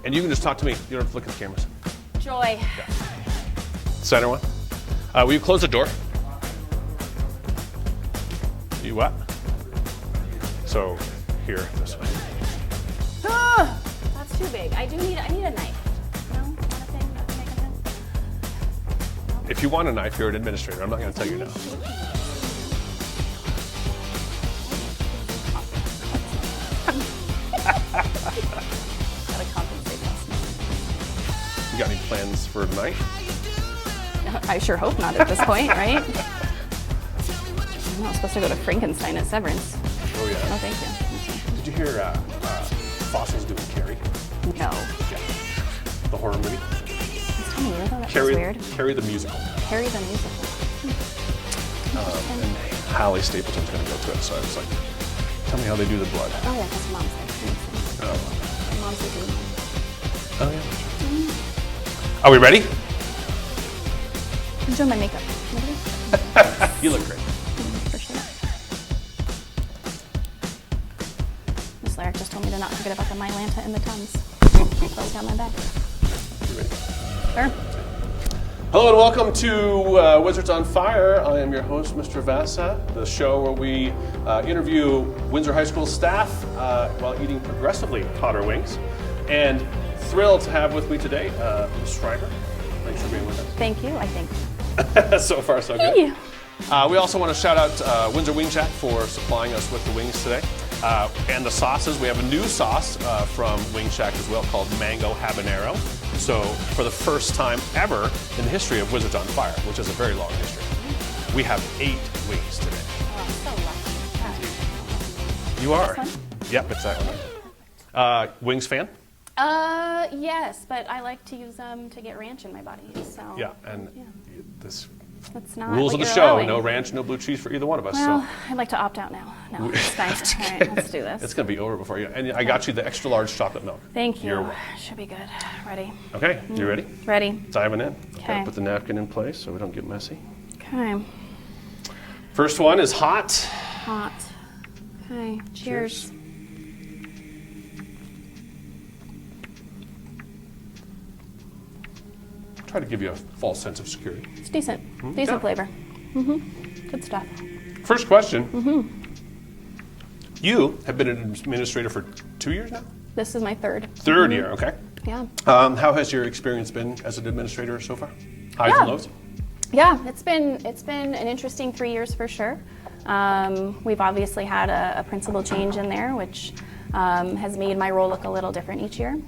And you can just talk to me. You don't have to look at the cameras. Joy. Yeah. Center one. Will you close the door? You what? So here, this way. That's too big. I need a knife. No? Not a thing? Not to make a thing? If you want a knife, you're an administrator. I'm not going to tell you no. Gotta compensate us. You got any plans for tonight? I sure hope not at this point, right? I'm not supposed to go to Frankenstein at Severance. Oh yeah. No, thank you. Did you hear Vasa's doing Carrie? No. Yeah. The horror movie. It's kind of weird though. That's weird. Carrie the musical. Carrie the musical. And Hallie Stapleton's going to go to it. So I was like, tell me how they do the blood. Oh yeah, that's Mom's side. Oh. Mom's side. Oh yeah. Are we ready? I'm doing my makeup. You look great. For sure. Miss Larrick just told me to not forget about the Mylanta and the Tums. Close down my back. You ready? Sure. Hello and welcome to Wizards on Fire. I am your host, Mr. Vasa, the show where we interview Windsor High School staff while eating progressively hotter wings. And thrilled to have with me today, Ms. Schreiber. Thanks for being with us. Thank you, I think. So far, so good. Thank you. We also want to shout out Windsor Wing Shack for supplying us with the wings today. And the sauces. We have a new sauce from Wing Shack as well called Mango Habanero. So for the first time ever in the history of Wizards on Fire, which is a very long history, we have 8 wings today. Oh, I'm so lucky. You are. This one? Yep, it's that one. Wings fan? Yes, but I like to use them to get ranch in my body. So Yeah, and this that's not rules what of the you're show. allowing. No ranch, no blue cheese for either one of us. Well, So I'd like to opt out now. No, it's fine. All right, let's do this. it's going to be over before you. And I got you the extra large chocolate milk. Thank you. You're welcome. Should be good. Ready? Okay, you ready? Ready. Diving in. Okay. Gotta put the napkin in place so we don't get messy. Okay. First one is hot. Hot. Okay. Cheers. Try to give you a false sense of security. It's decent. Decent Yeah. flavor. Good stuff. First question. You have been an administrator for 2 years now? This is my third. Third year, okay. Yeah. How has your experience been as an administrator so far? Highs and lows? Yeah, it's been an interesting 3 years for sure. We've obviously had a principal change in there, which has made my role look a little different each year.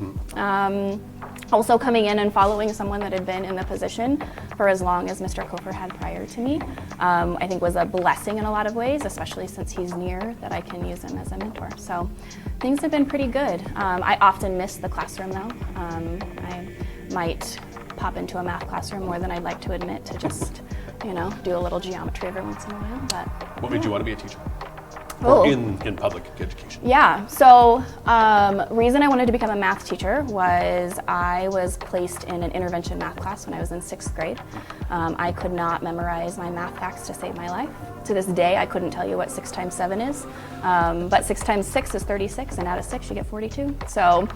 Also coming in and following someone that had been in the position for as long as Mr. Kofer had prior to me, I think was a blessing in a lot of ways, especially since he's near that I can use him as a mentor. So things have been pretty good. I often miss the classroom though. I might pop into a math classroom more than I'd like to admit to just, do a little geometry every once in a while. But What made you want to be a teacher? Oh. Or in public education? Yeah, so reason I wanted to become a math teacher was I was placed in an intervention math class when I was in 6th grade. I could not memorize my math facts to save my life. To this day, I couldn't tell you what 6 times 7 is, but 6 times 6 is 36, and out of 6 you get 42. So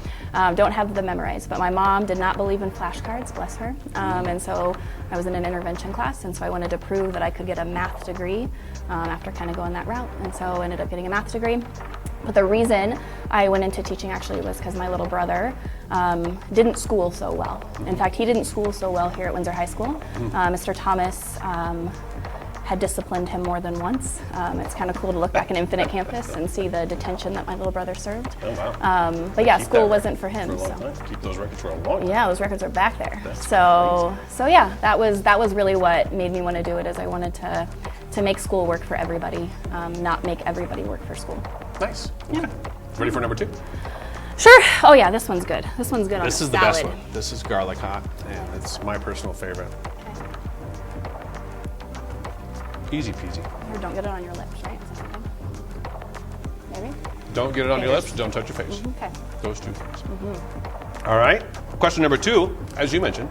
don't have them memorized, but my mom did not believe in flashcards, bless her, and so I was in an intervention class, and so I wanted to prove that I could get a math degree after kind of going that route, and so I ended up getting a math degree. But the reason I went into teaching actually was because my little brother didn't school so well. In fact, he didn't school so well here at Windsor High School. Mr. Thomas had disciplined him more than once. It's kind of cool to look back in Infinite Campus and see the detention that my little brother served. Oh, wow. But yeah, Keep school that wasn't for him. For a long So. time. Keep those records for a long time. Yeah, those records are back there. That's So yeah, that was really what made me want to do it. Is I wanted to make school work for everybody, not make everybody work for school. Nice. Yeah. Okay. Ready for number 2? Sure. Oh yeah, this one's good. This one's good on a This is the salad. best one. This is garlic hot, and it's my personal favorite. Easy peasy. Or don't get it on your lips, right? Is that okay? Maybe? Don't get it on Okay, your here's- lips, don't touch your face. Okay. Those 2 things. All right. Question number 2, as you mentioned,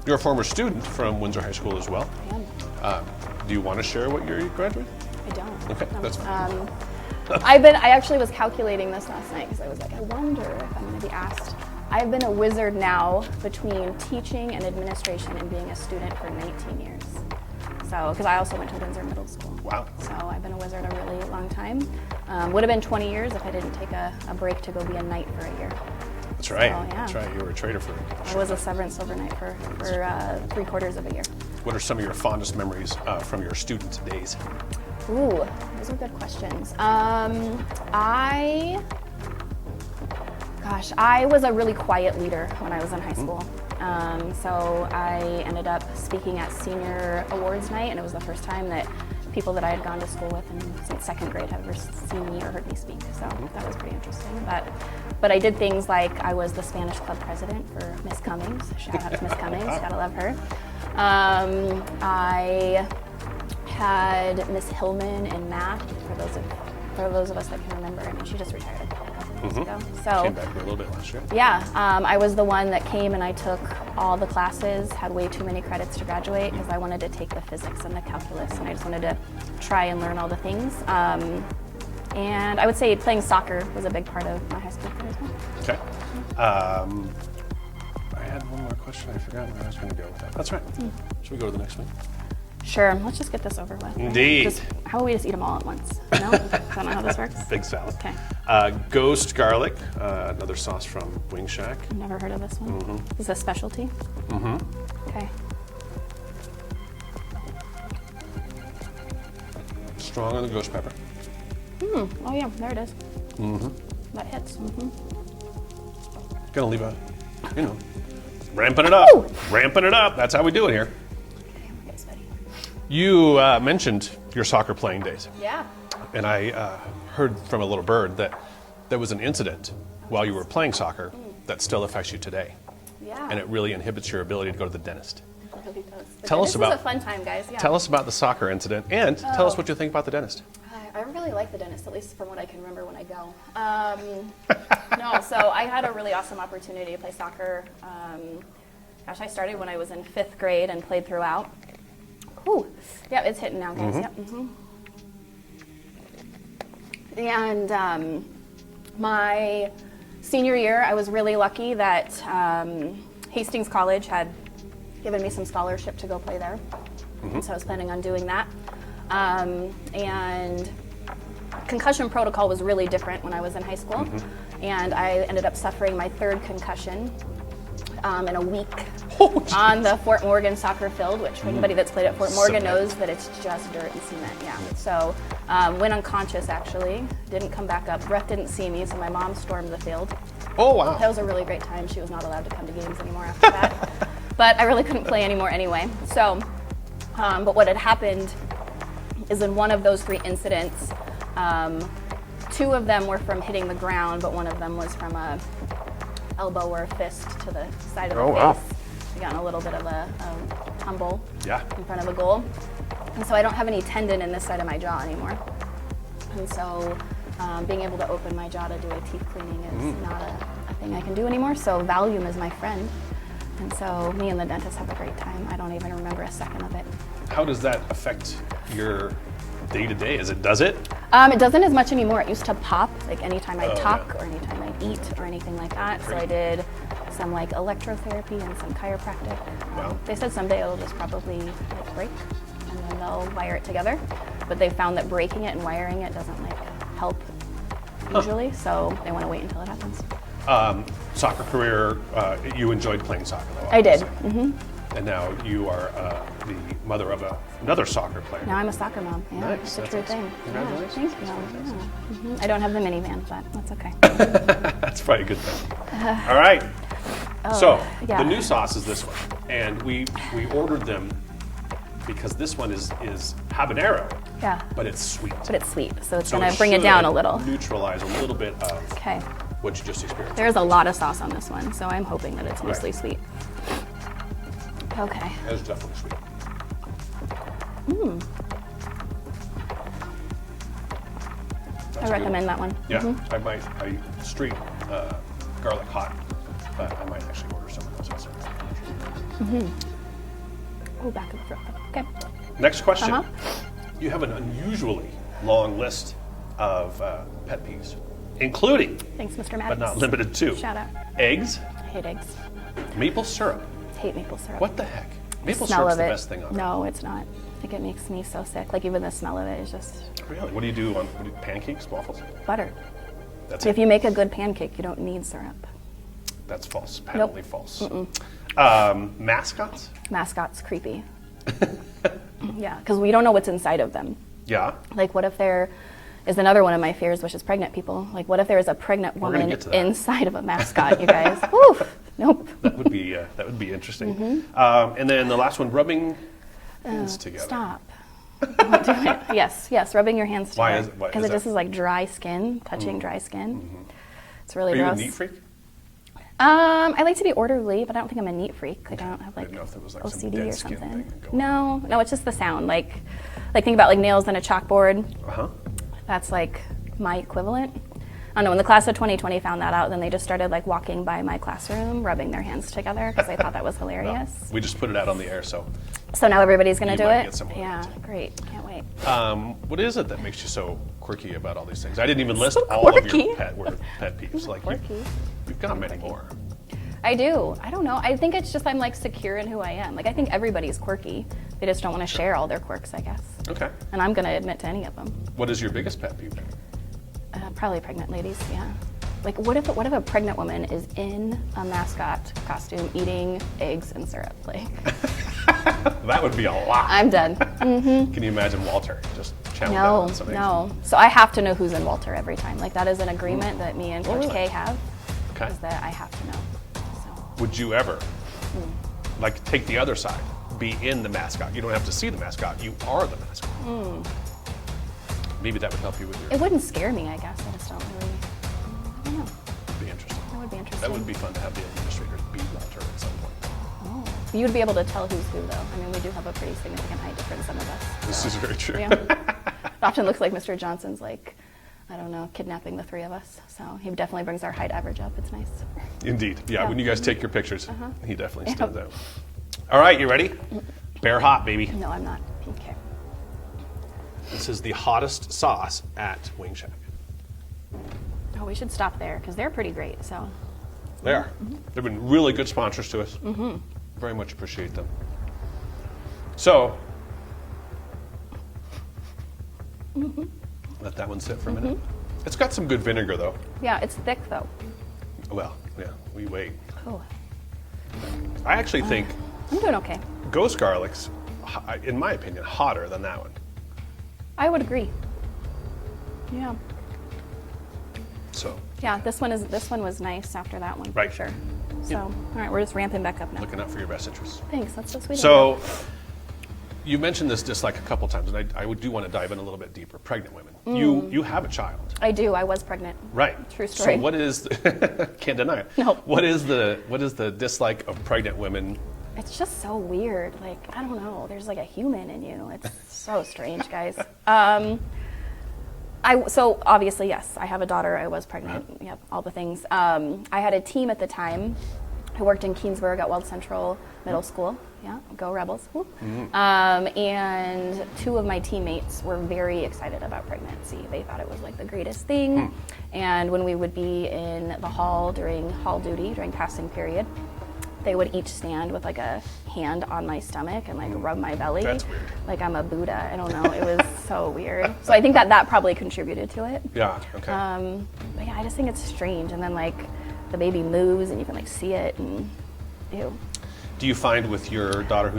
you're a former student from Windsor High School as well. I am. Do you want to share what year you graduated? I don't. Okay, No. that's fine. I actually was calculating this last night because I was like, I wonder if I'm going to be asked I've been a wizard now between teaching and administration and being a student for 19 years. So, because I also went to Windsor Middle School. Wow. So I've been a wizard a really long time. Would have been 20 years if I didn't take a break to go be a knight for a year. That's right. So, yeah. That's right. You were a trader for. I was a severance overnight for 3/4 of a year. What are some of your fondest memories from your student days? Ooh, those are good questions. I was a really quiet leader when I was in high school. So I ended up speaking at senior awards night, and it was the first time that people that I had gone to school with since 2nd grade had ever seen me or heard me speak. So that was pretty interesting. But I did things like I was the Spanish club president for Miss Cummings. Shout out to Miss Cummings, gotta love her. I had Miss Hillman in math, for those of us that can remember. I mean, she just retired a couple years ago. So Came back for a little bit last year. yeah, I was the one that came and I took all the classes, had way too many credits to graduate because I wanted to take the physics and the calculus, and I just wanted to try and learn all the things. And I would say playing soccer was a big part of my high school career as well. Okay. I had one more question. I forgot where I was going to go with that. That's right. Should we go to the next one? Sure, let's just get this over with. Right? Indeed. How about we just eat them all at once? No? Is that not how this works? Big salad. Okay. Ghost garlic, another sauce from Wing Shack. I've never heard of this one. Is this a specialty? Okay. Strong on the ghost pepper. Oh yeah, there it is. That hits. Gonna leave ramping it up. Woo! Ramping it up. That's how we do it here. Okay, we're getting sweaty. You mentioned your soccer playing days. Yeah. And I heard from a little bird that there was an incident while you were playing soccer that still affects you today. Yeah. And it really inhibits your ability to go to the dentist. It really does. Tell us about- This is a fun time, guys. Yeah. Tell us about the soccer incident and tell us what you think about the dentist. I really like the dentist, at least from what I can remember when I go. No, so I had a really awesome opportunity to play soccer. I started when I was in 5th grade and played throughout. Ooh, yeah, it's hitting now, guys. Yep. And my senior year, I was really lucky that Hastings College had given me some scholarship to go play there. And so I was planning on doing that. And concussion protocol was really different when I was in high school. And I ended up suffering my 3rd concussion in a week on the Fort Morgan soccer field, which anybody that's played at Fort Morgan knows that it's just dirt and cement, yeah. So went unconscious actually, didn't come back up. Ref didn't see me, so my mom stormed the field. Oh, wow. That was a really great time. She was not allowed to come to games anymore after that. But I really couldn't play anymore anyway. So, but what had happened is in one of those 3 incidents, 2 of them were from hitting the ground, but one of them was from a elbow or a fist to the side of the face. Wow. I got in a little bit of a tumble in front of a goal. And so I don't have any tendon in this side of my jaw anymore. And so being able to open my jaw to do a teeth cleaning is not a thing I can do anymore. So Valium is my friend. And so me and the dentist have a great time. I don't even remember a second of it. How does that affect your day-to-day? Does it? It doesn't as much anymore. It used to pop, like anytime I talk or anytime I eat or anything like that. So I did some like electrotherapy and some chiropractic. Wow. They said someday it'll just probably like break and then they'll wire it together. But they found that breaking it and wiring it doesn't like help usually. So they want to wait until it happens. Soccer career, you enjoyed playing soccer though, I did. obviously. And now you are the mother of another soccer player. Now I'm a soccer mom. Yeah, Nice. it's a That's true awesome. thing. Congratulations. Yeah, thank you. Yeah. I don't have the minivan, but that's okay. That's probably a good thing. All right. So yeah. the new sauce is this one, and we ordered them because this one is habanero, Yeah. but it's sweet. But it's sweet, so it's So going to bring it down a little. Neutralize a little bit of Okay. what you just experienced. There's a lot of sauce on this one, so I'm hoping that it's mostly sweet. Okay. It's definitely sweet. I recommend that one. Yeah, I street garlic hot, but I might actually order some of those also. Oh, back of the throat. Okay. Next question. Uh-huh. You have an unusually long list of pet peeves, including, Thanks, Mr. Maddox. but not limited to, Shout out. eggs, Hate eggs. Maple syrup. Hate maple syrup. What the heck? Maple Smell syrup's of the it. best thing on it. No, it's not. Like it makes me so sick. Like even the smell of it is just Really? What do you do on pancakes, waffles? butter. That's If it. you make a good pancake, you don't need syrup. That's false. Patently false. Mascots? Mascots, creepy. Yeah, because we don't know what's inside of them. Yeah. Like what if there is another one of my fears, which is pregnant people. Like what if there is a pregnant gonna woman get to that. inside of a mascot, you guys? Woo! Nope. That would be interesting. Mm-hmm. And then the last one, rubbing hands together. Stop. Don't do it. Yes, rubbing your hands Why together. is it- why Because is it just that? is like dry skin, touching dry skin. It's really Are you gross. a neat freak? I like to be orderly, but I don't think I'm a neat freak. Like I don't have I like didn't know if there was, like, some OCD dead or skin something. thing going No, it's just the sound. Like think about like nails on a chalkboard. Uh-huh. That's like my equivalent. I don't know, when the class of 2020 found that out, then they just started like walking by my classroom, rubbing their hands together because they thought that was hilarious. We just put it out on the air, so. So now everybody's gonna You do might it? get some more Yeah, of it. great, can't wait. What is it that makes you so quirky about all these things? I didn't even list So all of quirky. your pet peeves. Like Quirky. you've got many more. I do. I don't know. I think it's just I'm like secure in who I am. Like I think everybody's quirky. They just don't want to share all their quirks, I guess. Okay. And I'm gonna admit to any of them. What is your biggest pet peeve? Probably pregnant ladies. Yeah. Like what if a pregnant woman is in a mascot costume eating eggs and syrup? Like That would be a lot. I'm done. Can you imagine Walter just chowing down on some eggs? No. So I have to know who's in Walter every time. Like that is an agreement that me and Coach really? K have. Okay. Is that I have to know. So Would you ever, like, take the other side, be in the mascot? You don't have to see the mascot. You are the mascot. Maybe that would help you with your. it wouldn't scare me. I guess I just don't really. I don't know. Be interesting. That would be interesting. That would be fun to have the administrators be Walter at some point. Oh. You would be able to tell who's who, though. I mean, we do have a pretty significant height difference, some of us. This is very true. Yeah. It often looks like Mr. Johnson's like, I don't know, kidnapping the three of us. So he definitely brings our height average up. It's nice. Indeed. Yeah, Yeah. when you guys take your pictures, he definitely stands out. All right, you ready? Bear hot, baby. No, I'm not. Okay. This is the hottest sauce at Wing Shack. Oh, we should stop there because they're pretty great. So They are. They've been really good sponsors to us. Very much appreciate them. So, let that one sit for a minute. It's got some good vinegar, though. yeah, it's thick though. Well, yeah, we wait. Oh, I actually think I'm doing okay. Ghost Garlic's, in my opinion, hotter than that one. I would agree. Yeah. So, Yeah, this one was nice after that one, Right. for sure. So, all right, we're just ramping back up now. looking out for your best interests. Thanks, that's so sweet. of So, you mentioned this just like a couple times, and I do want to dive in a little bit deeper. Pregnant women. You have a child. you. I do. I was pregnant. Right. True story. So what is can't deny it. No. What is the dislike of pregnant women? It's just so weird. Like, I don't know. There's like a human in you. It's so strange, guys. So obviously, yes, I have a daughter. I was pregnant. Yep, all the things. I had a team at the time who worked in Keensburg at Weld Central Middle School. Yeah, go Rebels. Woo. And two of my teammates were very excited about pregnancy. They thought it was like the greatest thing. And when we would be in the hall during hall duty, during passing period, they would each stand with like a hand on my stomach and like rub my belly. That's weird. Like I'm a Buddha. I don't know. It was so weird. So I think that probably contributed to it. Yeah. Okay. But yeah, I just think it's strange. And then like the baby moves and you can like see it and ew. Do you find with your daughter,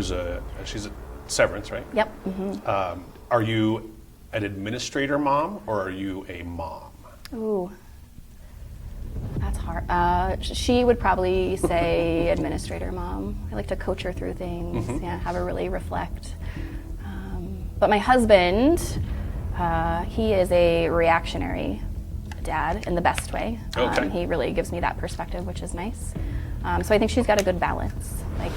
she's a Severance, right? Yep. Mm-hmm. Are you an administrator mom or are you a mom? Ooh. That's hard. She would probably say administrator mom. I like to coach her through things, yeah, have her really reflect. But my husband, he is a reactionary dad in the best way. Okay. He really gives me that perspective, which is nice. So I think she's got a good balance. Like,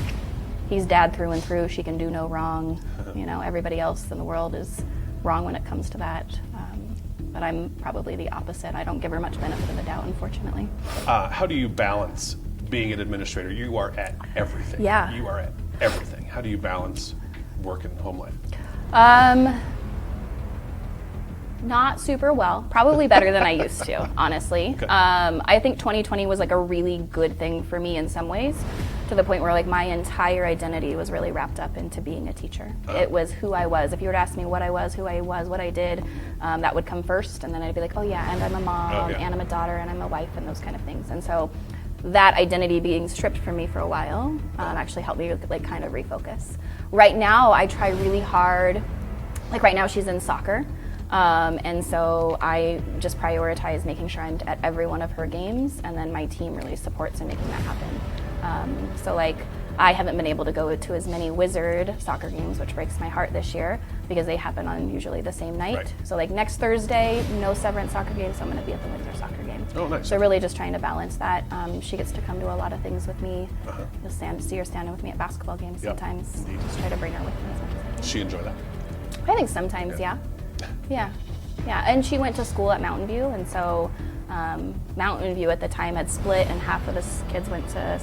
he's dad through and through. She can do no wrong. You know, everybody else in the world is wrong when it comes to that. But I'm probably the opposite. I don't give her much benefit of the doubt, unfortunately. How do you balance being an administrator? You are at everything. Yeah. You are at everything. How do you balance work and home life? Not super well. Probably better than I used to, honestly. Okay. I think 2020 was like a really good thing for me in some ways, to the point where like my entire identity was really wrapped up into being a teacher. It was who I was. If you were to ask me what I was, who I was, what I did, that would come first, and then I'd be like, oh yeah, and I'm a mom, and I'm a daughter, and I'm a wife, and those kind of things. And so that identity being stripped from me for a while actually helped me like kind of refocus. Right now, I try really hard. Like right now, she's in soccer. And so I just prioritize making sure I'm at every one of her games, and then my team really supports in making that happen. So like I haven't been able to go to as many Wizard soccer games, which breaks my heart this year because they happen on usually the same night. Right. So like next Thursday, no Severance soccer game, so I'm going to be at the Windsor soccer game. Oh, nice. So really just trying to balance that. She gets to come to a lot of things with me. You'll see her standing with me at basketball games sometimes. Indeed. Just try to bring her with me as much as I can. Does she enjoy that? I think sometimes, yeah. Yeah. And she went to school at Mountain View, and so Mountain View at the time had split, and half of the kids went to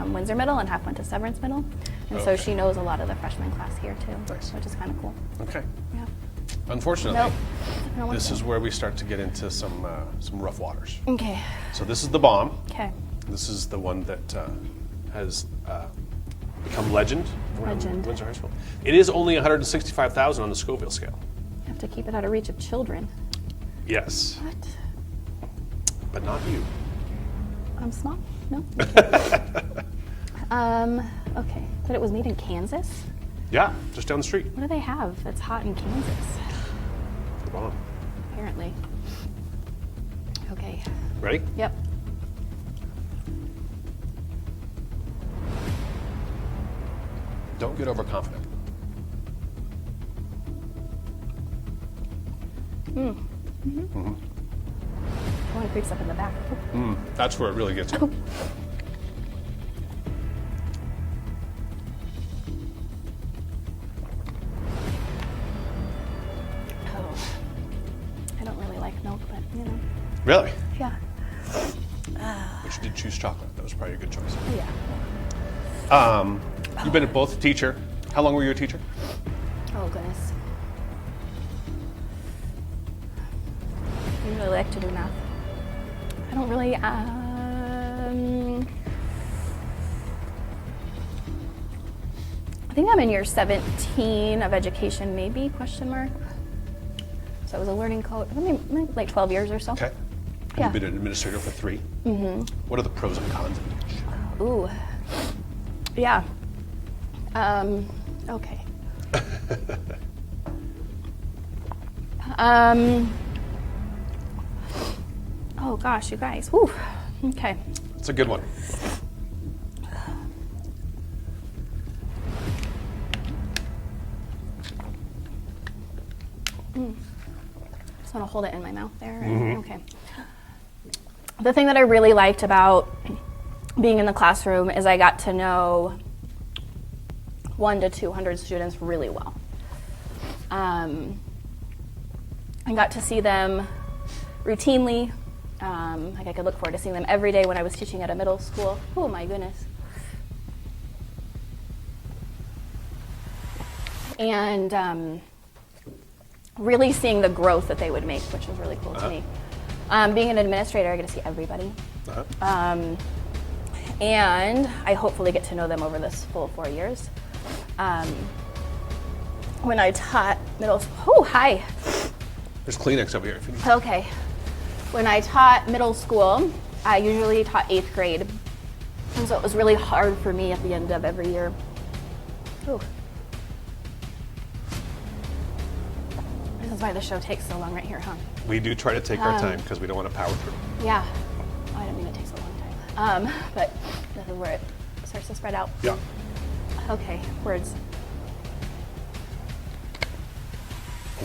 Windsor Middle and half went to Severance Middle. And so she knows a lot of the freshman class here too, Nice. which is kind of cool. Okay. Yeah. Unfortunately, Nope. No one this can. is where we start to get into some rough waters. Okay. So this is the bomb. Okay. This is the one that has become legend around Legend. Windsor High School. It is only 165,000 on the Scoville scale. You have to keep it out of reach of children. Yes, What? but not you. I'm small? No? Okay. But it was made in Kansas? Yeah, just down the street. What do they have that's hot in Kansas? The bomb. Apparently. Okay. Ready? Yep. Don't get overconfident. One creeps up in the back. That's where it really gets you. Oh. I don't really like milk, but you know. Really? Yeah. But you did choose chocolate. That was probably a good choice. Yeah. You've been both a teacher. How long were you a teacher? Oh, goodness. I really like to do math. I don't really, I think I'm in year 17 of education, maybe, question mark. So I was a learning coach, I mean, like 12 years or so. Okay. And Yeah. you've been an administrator for 3. Mm-hmm. What are the pros and cons of each? Ooh. Yeah. Okay. Oh gosh, you guys. Whew. Okay. It's a good one. Just want to hold it in my mouth there. Okay. The thing that I really liked about being in the classroom is I got to know 100 to 200 students really well. I got to see them routinely. Like I could look forward to seeing them every day when I was teaching at a middle school. Oh my goodness. And really seeing the growth that they would make, which was really cool to me. Being an administrator, I get to see everybody. And I hopefully get to know them over this full 4 years. When I taught middle school, oh, hi. There's Kleenex over here. If you need. Okay. When I taught middle school, I usually taught 8th grade. And so it was really hard for me at the end of every year. Ooh. This is why the show takes so long right here, huh? We do try to take our time because we don't want to power through. Yeah. Oh, I didn't mean it takes a long time. But this is where it starts to spread out. Yeah. Okay, words.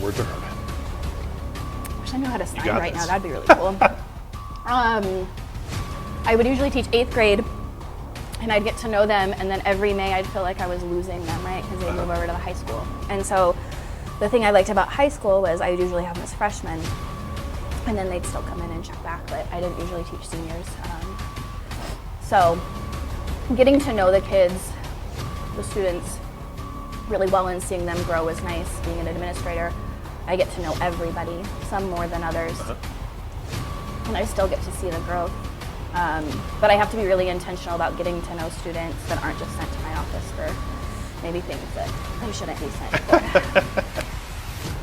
Words are hard. I wish I knew how to sign got right this. now. That'd be really cool. I would usually teach 8th grade, and I'd get to know them, and then every May I'd feel like I was losing them, right? Because they'd move over to the high school. And so the thing I liked about high school was I would usually have them as freshmen, and then they'd still come in and check back, but I didn't usually teach seniors. So getting to know the kids, the students, really well and seeing them grow was nice, being an administrator. I get to know everybody, some more than others. And I still get to see the growth. But I have to be really intentional about getting to know students that aren't just sent to my office for maybe things that they shouldn't be sent for.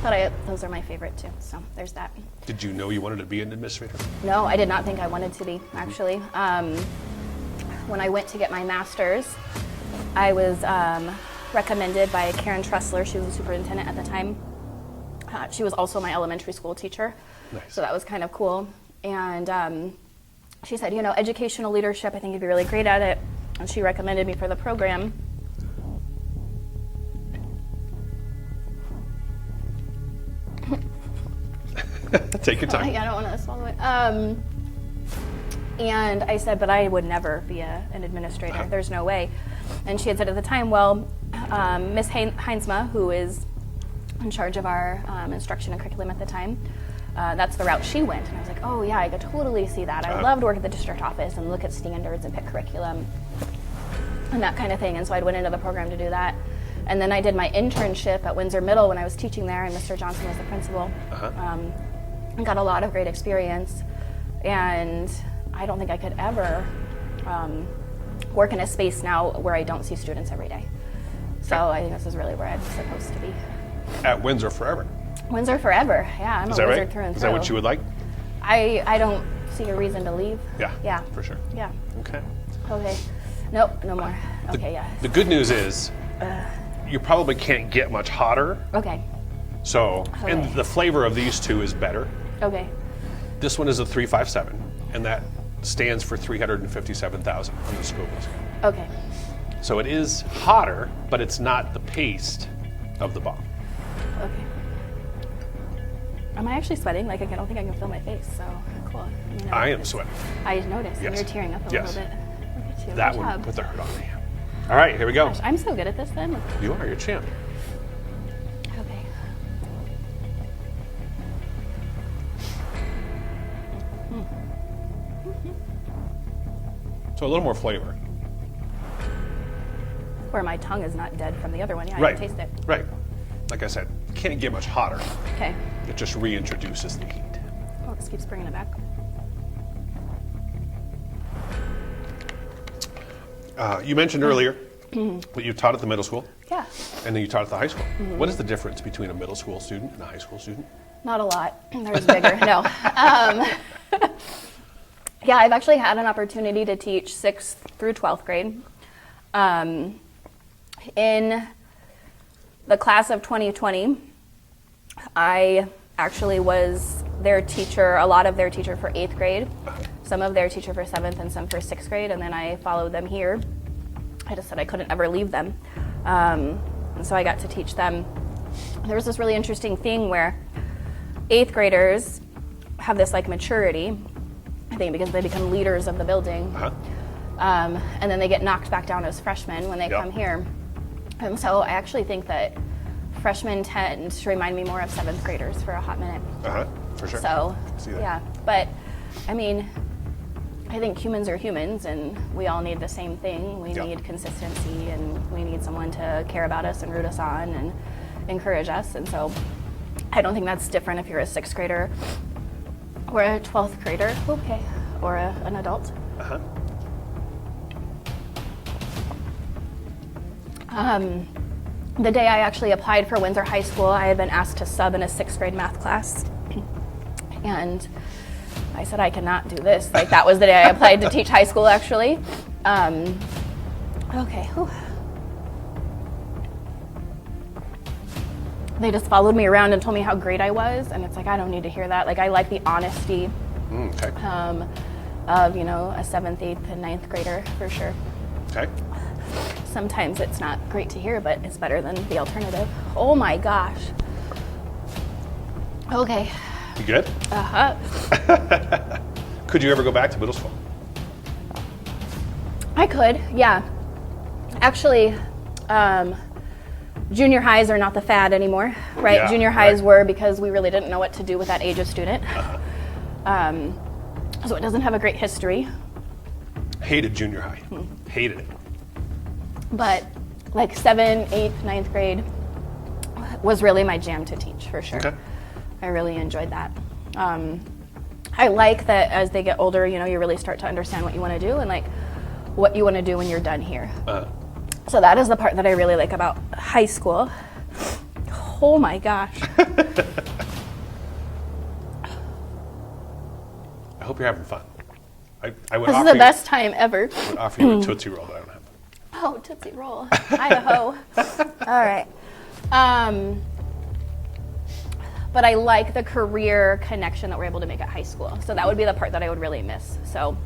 But those are my favorite too, so there's that. Did you know you wanted to be an administrator? No, I did not think I wanted to be, actually. When I went to get my master's, I was recommended by Karen Tressler. She was the superintendent at the time. She was also my elementary school teacher, Nice. so that was kind of cool. And she said, you know, educational leadership, I think you'd be really great at it. And she recommended me for the program. Take your time. I don't want to swallow it. And I said, but I would never be an administrator. There's no way. And she had said at the time, well, Miss Heinsma, who is in charge of our instruction and curriculum at the time, that's the route she went. And I was like, oh yeah, I could totally see that. I love to work at the district office and look at standards and pick curriculum and that kind of thing. And so I went into the program to do that. And then I did my internship at Windsor Middle when I was teaching there, and Mr. Johnson was the principal. And got a lot of great experience. And I don't think I could ever work in a space now where I don't see students every day. So I think this is really where I'm supposed to be. At Windsor forever. Windsor forever, yeah. I'm Is a that wizard right? through and Is through. that what you would like? I don't see a reason to leave. Yeah. For sure. Yeah. Okay. Okay. Nope, no more. Okay, yeah. The good news is you probably can't get much hotter. Okay. So, and Okay. the flavor of these two is better. Okay. This one is a 357, and that stands for 357,000 on the Scoville scale. Okay. So it is hotter, but it's not the paste of the bomb. Okay. Am I actually sweating? Like, I don't think I can feel my face, so cool. You know, I am sweating. I noticed, and Yes. you're tearing up a Yes. little bit. Look at you. That Good one job. put the hurt on me. All right, here we go. Gosh, I'm so good at this then. You are your champ. Okay. So a little more flavor. Where my tongue is not dead from the other one. Yeah, I Right. can taste it. Right. Like I said, can't get much hotter. Okay. It just reintroduces the heat. Oh, this keeps bringing it back. You mentioned earlier that you taught at the middle school, Yeah. and then you taught at the high school. What is the difference between a middle school student and a high school student? Not a lot. There's bigger. No. Yeah, I've actually had an opportunity to teach 6th through 12th grade. In the class of 2020, I actually was their teacher, a lot of their teacher for 8th grade, some of their teacher for 7th and some for 6th grade, and then I followed them here. I just said I couldn't ever leave them. And so I got to teach them. There was this really interesting thing where 8th graders have this like maturity, I think because they become leaders of the building. And then they get knocked back down as freshmen when they come here. And so I actually think that freshmen tend to remind me more of 7th graders for a hot minute. For sure. So, See that. yeah. But, I mean, I think humans are humans, and we all need the same thing. We need consistency, and we need someone to care about us and root us on and encourage us. And so I don't think that's different if you're a 6th grader or a 12th grader, okay, or an adult. The day I actually applied for Windsor High School, I had been asked to sub in a 6th grade math class. And I said, I cannot do this. Like, that was the day I applied to teach high school, actually. Okay. Whew. They just followed me around and told me how great I was. And it's like, I don't need to hear that. Like, I like the honesty of, you know, a 7th, 8th, and 9th grader, for sure. Okay. Sometimes it's not great to hear, but it's better than the alternative. Oh my gosh. Okay. You good? Could you ever go back to middle school? I could, yeah. Actually, junior highs are not the fad anymore, right? Yeah, Junior highs were because we really didn't know what to do with that age of student. So it doesn't have a great history. Hated junior high. Hated it. But like 7th, 8th, 9th grade was really my jam to teach, for sure. Okay. I really enjoyed that. I like that as they get older, you know, you really start to understand what you want to do and like what you want to do when you're done here. So that is the part that I really like about high school. Oh my gosh. I hope you're having fun. I would This is offer the you, best time ever. I would offer you a Tootsie Roll, but I don't have one. Oh, Tootsie Roll. Idaho. All right. But I like the career connection that we're able to make at high school. So that would be the part that I would really miss. So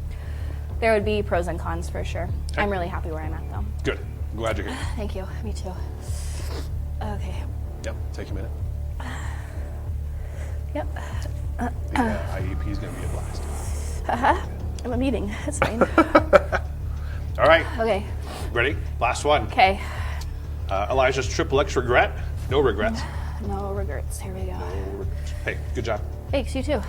there would be pros and cons for sure. Okay. I'm really happy where I'm at though. Good. I'm glad you're here. Thank you. Me too. Okay. Yep. Take a minute. Yep. The IEP is going to be a blast. I'm a meeting. It's fine. All right. Okay. Ready? Last one. Okay. Elijah's triple X regret. No regrets. No regrets. Here we go. No regrets. Hey, good job. Thanks. You too.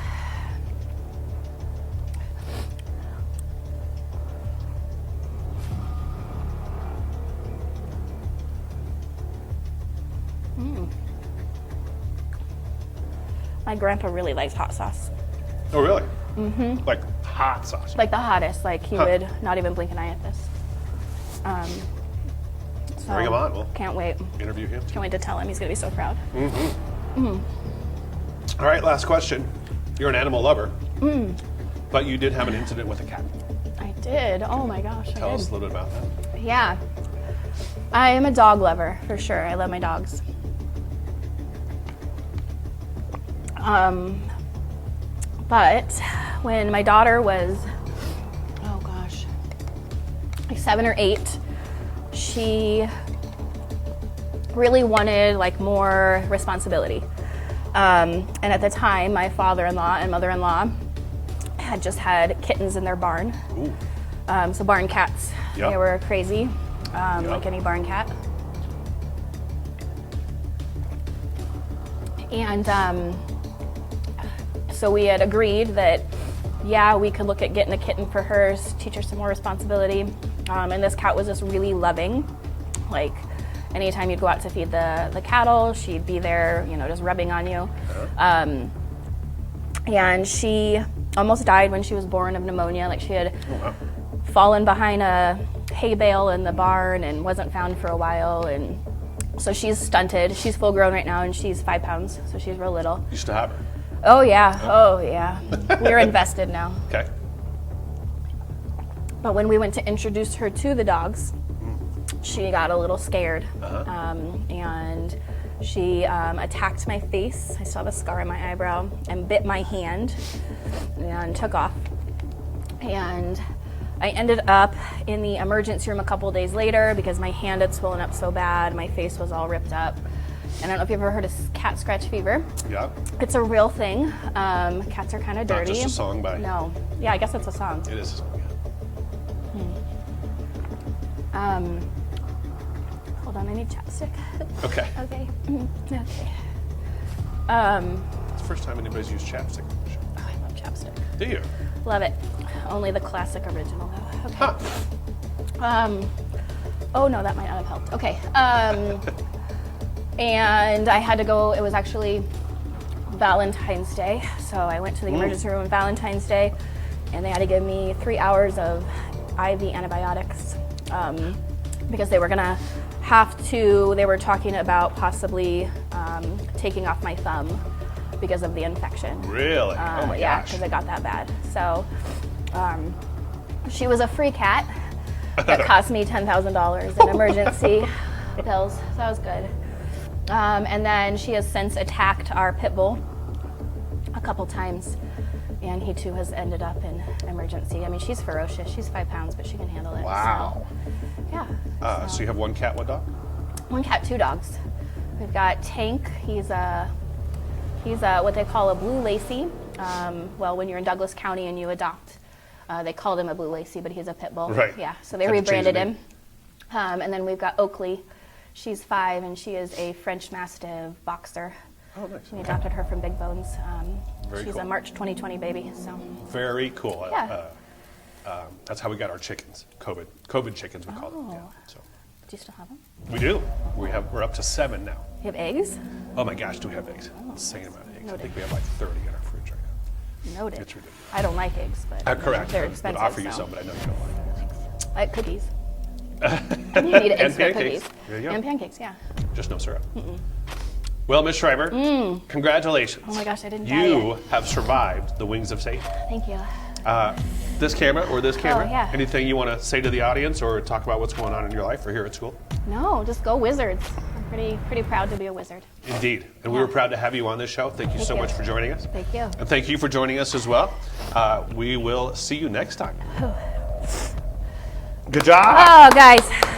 My grandpa really likes hot sauce. Oh, really? Mm-hmm. Like hot sauce. Like the hottest. Like he would not even blink an eye at this. So Bring him on. We'll can't wait. interview him. Can't wait to tell him. He's gonna be so proud. All right, last question. You're an animal lover, but you did have an incident with a cat. I did. Oh my gosh. Tell I us a did. little bit about that. Yeah. I am a dog lover for sure. I love my dogs. But when my daughter was, oh gosh, like 7 or 8, she really wanted like more responsibility. And at the time, my father-in-law and mother-in-law had just had kittens in their barn. Ooh. So barn cats, Yep. they were crazy, like any barn cat. And so we had agreed that, yeah, we could look at getting a kitten for her, teach her some more responsibility. And this cat was just really loving. Like, anytime you'd go out to feed the cattle, she'd be there, you know, just rubbing on you. And she almost died when she was born of pneumonia. Like, she had fallen behind a hay bale in the barn and wasn't found for a while. And so she's stunted. She's full grown right now, and she's 5 pounds, so she's real little. You still have her? Oh yeah. We're invested now. Okay. But when we went to introduce her to the dogs, she got a little scared. And she attacked my face. I saw the scar on my eyebrow, and bit my hand and took off. And I ended up in the emergency room a couple days later because my hand had swollen up so bad. My face was all ripped up. And I don't know if you've ever heard of cat scratch fever. Yeah. It's a real thing. Cats are kind of dirty. Not just a song by. No. Yeah, I guess it's a song. It is a song. Hold on, I need chapstick. Yeah. Okay. Okay. Okay. It's the first time anybody's used chapstick. Oh, I love chapstick. Do you? Love it. Only the classic original though. Okay. Huh. Oh no, that might not have helped. Okay. And I had to go, it was actually Valentine's Day. So I went to the emergency room on Valentine's Day, and they had to give me 3 hours of IV antibiotics because they were gonna have to, they were talking about possibly taking off my thumb because of the infection. Really? Oh my Yeah, gosh. because it got that bad. So she was a free cat that cost me $10,000 in emergency pills. So that was good. And then she has since attacked our pit bull a couple times, and he too has ended up in emergency. I mean, she's ferocious. She's 5 pounds, but she can handle it. Wow. So, yeah. So you have one cat, what dog? 1 cat, 2 dogs. We've got Tank. He's a what they call a blue lacy. Well, when you're in Douglas County and you adopt, they called him a blue lacy, but he's a pit bull. Right. Yeah. So they Had to change the rebranded name. him. And then we've got Oakley. She's 5, and she is a French Mastiff boxer. Oh, nice. We adopted her from Big Bones. Very She's cool. a March 2020 baby. So Very cool. Yeah. That's how we got our chickens. COVID chickens, we call them. Yeah. So do you still have them? we do. We're up to 7 now. You have eggs? Oh my gosh, do we have eggs? Insane amount of eggs. I think we have like 30 in our fridge right now. Noted. It's ridiculous. I don't like eggs, but Correct. they're I expensive. would offer you so. some, but I know you don't like I like cookies. You need eggs for pancakes. cookies. There you go. And pancakes, yeah. Just no syrup. Well, Ms. Schreiber, congratulations. Oh my gosh, I didn't You try it. have survived the wings of Satan. Thank you. This camera or this camera? yeah. Anything you want to say to the audience or talk about what's going on in your life or here at school? No, just go Wizards. I'm pretty proud to be a wizard. Indeed. And we were proud to have you on this show. Thank you so much for joining us. Thank you. And thank you for joining us as well. We will see you next time. Good job. Oh, guys.